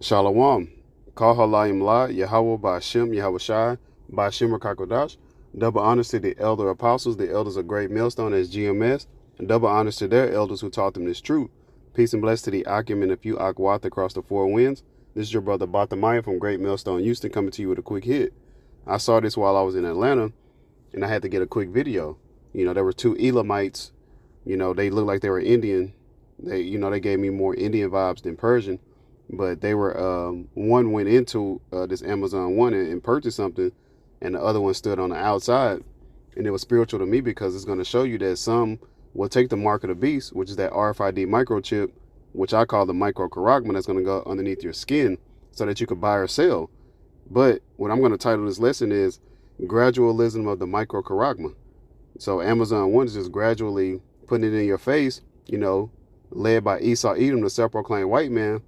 Shalom. Call Halayim La, Yahweh Ba'ashem, Yahweh Shai, Ba'ashem Rakakodash. Double honors to the elder apostles, the elders of Great Millstone as GMS, and double honors to their elders who taught them this truth. Peace and bless to the Akim and a few Akwath across the four winds. This is your brother Bartholomew from Great Millstone, Houston, coming to you with a quick hit. I saw this while I was in Atlanta, and I had to get a quick video. There were two Elamites. They looked like they were Indian. They gave me more Indian vibes than Persian. But they were, one went into this Amazon one and purchased something, and the other one stood on the outside. And it was spiritual to me because it's going to show you that some will take the mark of the beast, which is that RFID microchip, which I call the micro Charagma, that's going to go underneath your skin so that you could buy or sell. But what I'm going to title this lesson is Gradualism of the micro Charagma. So Amazon one is just gradually putting it in your face, led by Esau Edom, the self-proclaimed white man,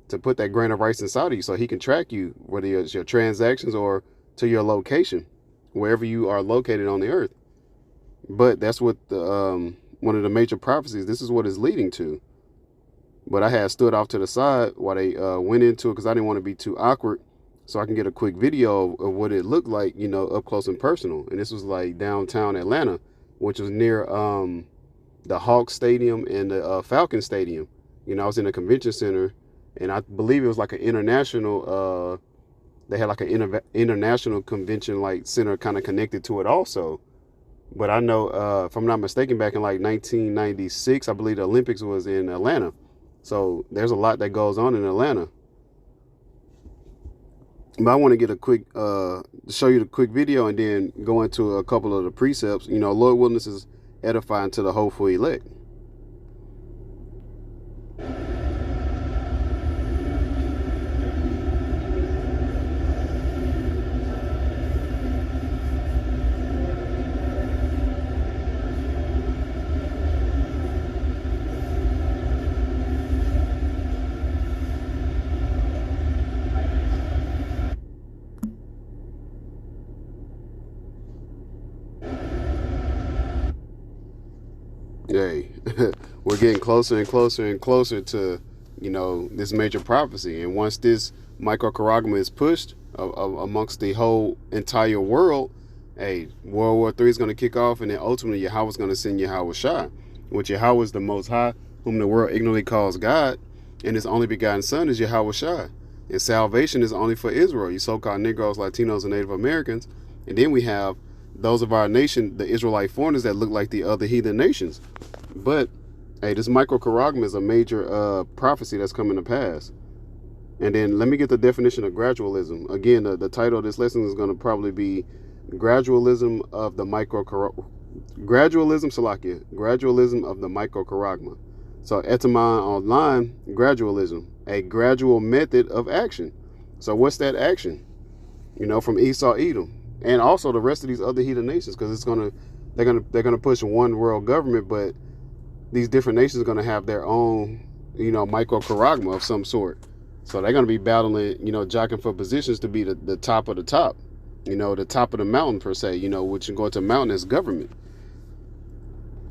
to put that grain of rice inside of you so he can track you, whether it's your transactions or to your location, wherever you are located on the earth. But that's what one of the major prophecies, this is what it's leading to. But I had stood off to the side while they went into it because I didn't want to be too awkward, so I can get a quick video of what it looked like, up close and personal. And this was like downtown Atlanta, which was near the Hawks Stadium and the Falcon Stadium. I was in a convention center, and I believe it was like an international, they had like an international convention like center kind of connected to it also. But I know, if I'm not mistaken, back in like 1996, I believe the Olympics was in Atlanta. So there's a lot that goes on in Atlanta. But I want to get a quick, show you the quick video and then go into a couple of the precepts. Lord willingness is edifying to the hopeful elect. Hey, we're getting closer and closer and closer to, this major prophecy. And once this micro Charagma is pushed amongst the whole entire world, hey, World War III is going to kick off, and then ultimately Yahweh is going to send Yahweh Shai, which Yahweh is the Most High, whom the world ignorantly calls God, and his only begotten Son is Yahweh Shai. And salvation is only for Israel, you so-called Negroes, Latinos, and Native Americans. And then we have those of our nation, the Israelite foreigners that look like the other heathen nations. But hey, this micro Charagma is a major prophecy that's coming to pass. And then let me get the definition of gradualism. Again, the title of this lesson is going to probably be Gradualism of the micro Gradualism of the micro Charagma. So etymon online, gradualism, a gradual method of action. So what's that action? From Esau Edom. And also the rest of these other heathen nations, because they're gonna push one world government, but these different nations are gonna have their own, micro Charagma of some sort. So they're gonna be battling, jockeying for positions to be the top of the top, the top of the mountain per se, which you go to mountain as government.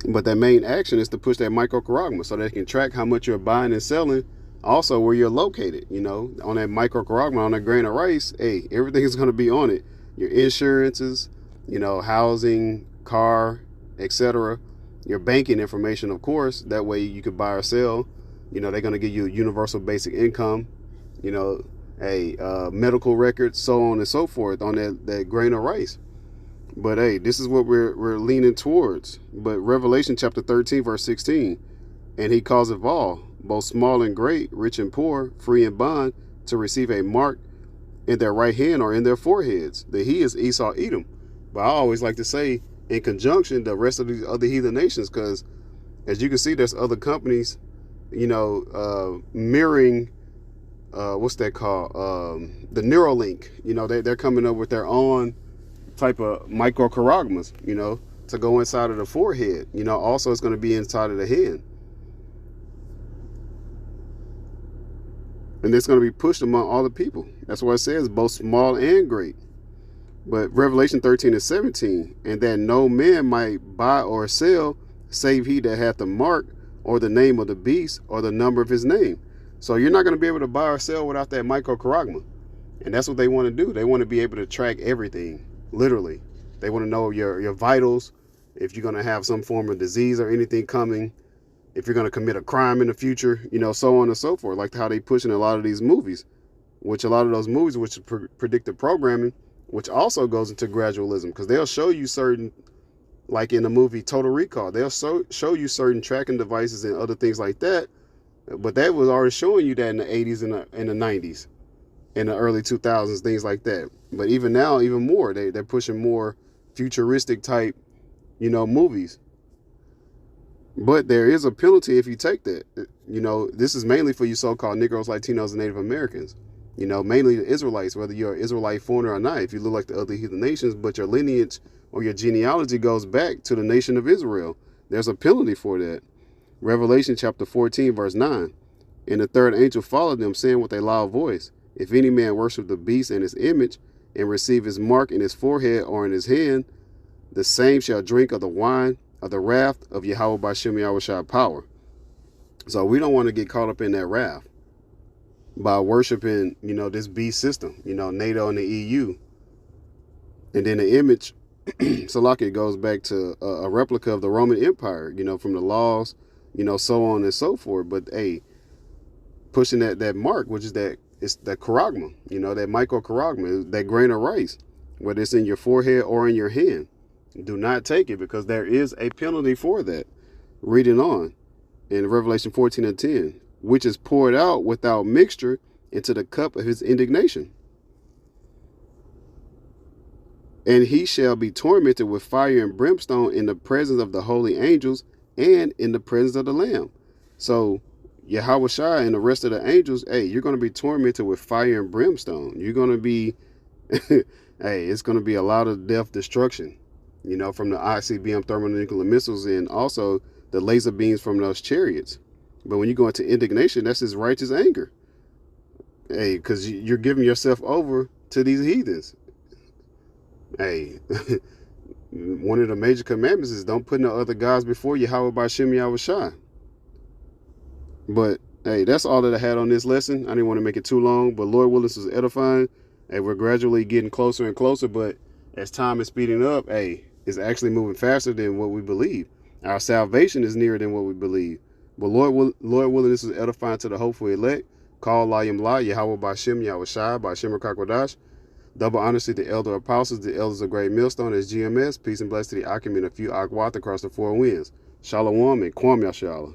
But their main action is to push that micro Charagma so they can track how much you're buying and selling, also where you're located, on that micro Charagma, on that grain of rice. Hey, everything is gonna be on it. Your insurances, housing, car, etc. Your banking information, of course. That way you could buy or sell. They're going to give you a universal basic income, medical records, so on and so forth on that grain of rice. But hey, this is what we're leaning towards. But Revelation chapter 13, verse 16, and he causeth all, both small and great, rich and poor, free and bond, to receive a mark in their right hand or in their foreheads, that he is Esau Edom. But I always like to say, in conjunction, the rest of these other heathen nations, because as you can see, there's other companies, mirroring, what's that called? The Neuralink. They're coming up with their own type of micro Charagmas, to go inside of the forehead. Also it's going to be inside of the hand. And it's going to be pushed among all the people. That's why it says both small and great. But Revelation 13 and 17, and that no man might buy or sell, save he that hath the mark, or the name of the beast, or the number of his name. So you're not going to be able to buy or sell without that micro Charagma. And that's what they want to do. They want to be able to track everything, literally. They want to know your vitals, if you're going to have some form of disease or anything coming, if you're going to commit a crime in the future, so on and so forth, like how they push in a lot of these movies, which a lot of those movies, which is predictive programming, which also goes into gradualism, because they'll show you certain, like in the movie Total Recall, they'll show you certain tracking devices and other things like that, but that was already showing you that in the 80s and the 90s, in the early 2000s, things like that. But even now, even more, they're pushing more futuristic type, movies. But there is a penalty if you take that. This is mainly for you so-called Negroes, Latinos, and Native Americans. Mainly the Israelites, whether you're an Israelite foreigner or not, if you look like the other heathen nations, but your lineage or your genealogy goes back to the nation of Israel, there's a penalty for that. Revelation chapter 14, verse 9. And the third angel followed them, saying with a loud voice, if any man worship the beast and his image, and receive his mark in his forehead or in his hand, the same shall drink of the wine of the wrath of Yahweh Ba'Shem Yahushua power. So we don't want to get caught up in that wrath by worshiping, this beast system, NATO and the EU. And then the image, Salaki, goes back to a replica of the Roman Empire, from the laws, so on and so forth. But hey, pushing that mark, which is it's that Charagma, that micro Charagma, that grain of rice, whether it's in your forehead or in your hand. Do not take it, because there is a penalty for that. Reading on in Revelation 14 and 10, which is poured out without mixture into the cup of his indignation. And he shall be tormented with fire and brimstone in the presence of the holy angels and in the presence of the Lamb. So Yahweh Shai and the rest of the angels, hey, you're going to be tormented with fire and brimstone. You're going to be, hey, it's going to be a lot of death, destruction, from the ICBM thermonuclear missiles and also the laser beams from those chariots. But when you go into indignation, that's his righteous anger. Hey, because you're giving yourself over to these heathens. Hey, one of the major commandments is don't put no other gods before Yahweh Ba'Shem Yahushua. But hey, that's all that I had on this lesson. I didn't want to make it too long, but Lord willing, this was edifying. Hey, we're gradually getting closer and closer, but as time is speeding up, hey, it's actually moving faster than what we believe. Our salvation is nearer than what we believe. But Lord willing, this is edifying to the hopeful elect. Call Layim La, Yahweh Ba'Shem Yahushua, Ba'Shem Rakakwadash. Double honors to the elder apostles, the elders of Great Millstone as GMS. Peace and blessings to the Akim and a few Akwat across the four winds. Shalom and Kwam Yashala.